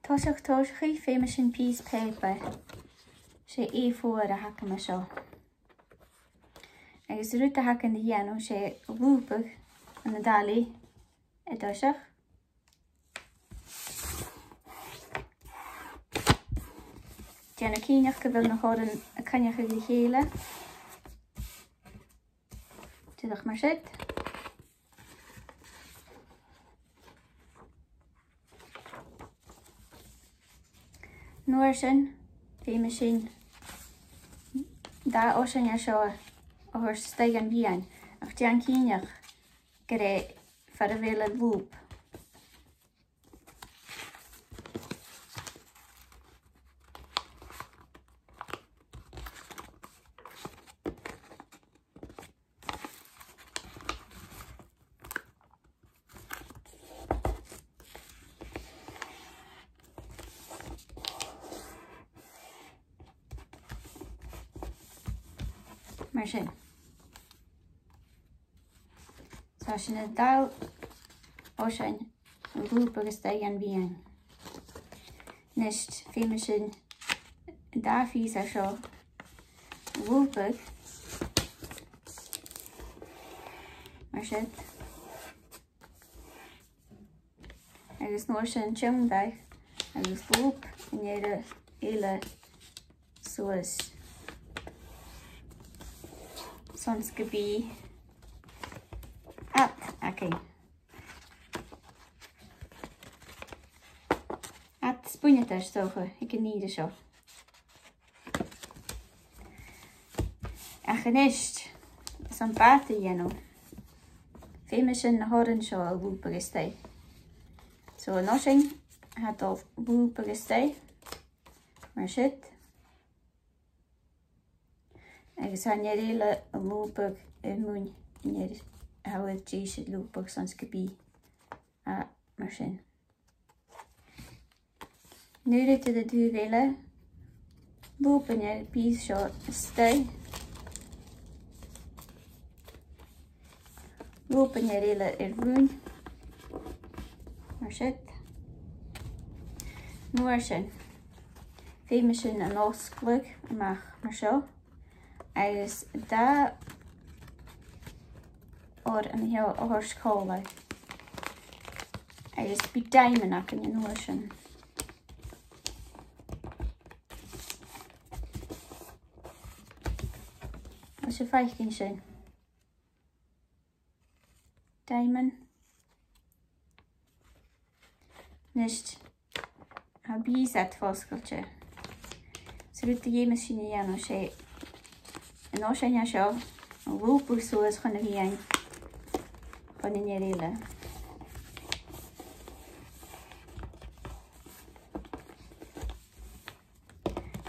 Tosach famous in piece paper. Sé A4 a hack me seo. Agus ruút a hack in de dhéanú sé bhúpach an na dalí I tosach. Déanna cíneach go bhfuil na hóran a caneach a go chéile. Tudach mar siad. Nuair sin, bhí me sin dá ósin a seo a thuair steig an bhíon ach dean cíneach go raibh far a bhéile bhúb. Mar sin. Tá sin a dal ósin an bhúb agus steig an bhíon. Nist bhí me sin dá fís a seo bhúbach mar sin. Agus nuair sin tiomdaigh agus bhúb in éile suas. Sons go bí okay. At spunnetar stocha ik in níide seo. A chanist is an bata dhéanú. Bhí me sin na hóran seo a bhúb agus té. So an ósin hat al bhúb agus té mar siad. Agus han éile a lúpag I múin in hawad dí siad lúpag sans go bí a mar sin. Nuair it a dú bhéile lúpan bí seo stay. Lúpan éile rún mar siad. Nuair sin bhí me sin an osclug amach mar seo. Agus dá or an heo a thuair scóla. Agus bí daimneach in nuair sin. Is sé feichcin sin. Daimon. Nist ha bís at foscailte. So ruút a dhéime sin a dhéanú sé an ósin a seo an bhúpach suas chun a bhíon chun in éile.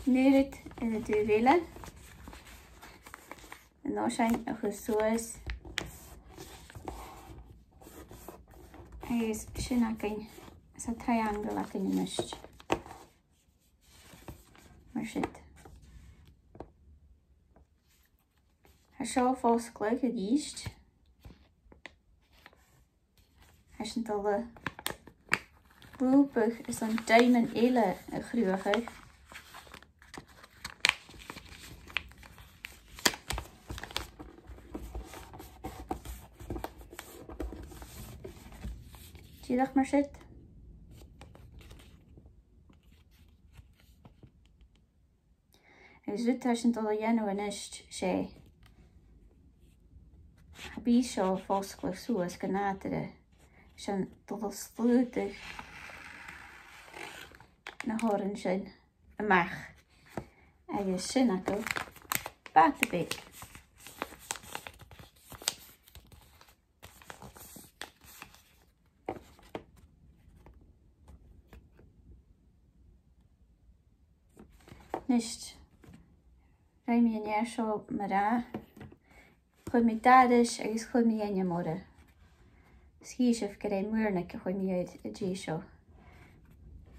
Nuair it a dú bhéile an ósin a chu suas agus sin acinn sa triangle acinn in mist. Mar siad. Tá seo fósclaigh a dhíist. Has an dul bhúpach is an daimon éile a chruúchaigh. Tíadach mar siad. Agus ruút has an dul a dhéanú in ist sé. Bí seo fósclaigh suas go nádra. Sin dul slúdach na hóran sin amach. Agus sin acu bata big. Nist raim mi an éir seo mar rá. Chuid mi dadis agus chuid mi aine móra. Scíisih go raibh muirnach a chuid mi aid a dí seo.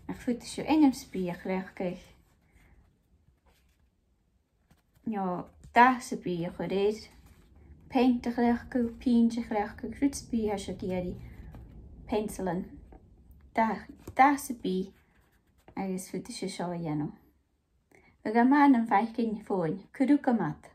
Ach futa siú engam spíach leachcaich. Nio das a bí a chud éid. Peintach leachcu, píntach leachcu, grútspí a seo géirí. Pencilin. Das a bí agus futa sé seo a dhéanam. A ga man an bhaith cin fóin, cúdú go mat.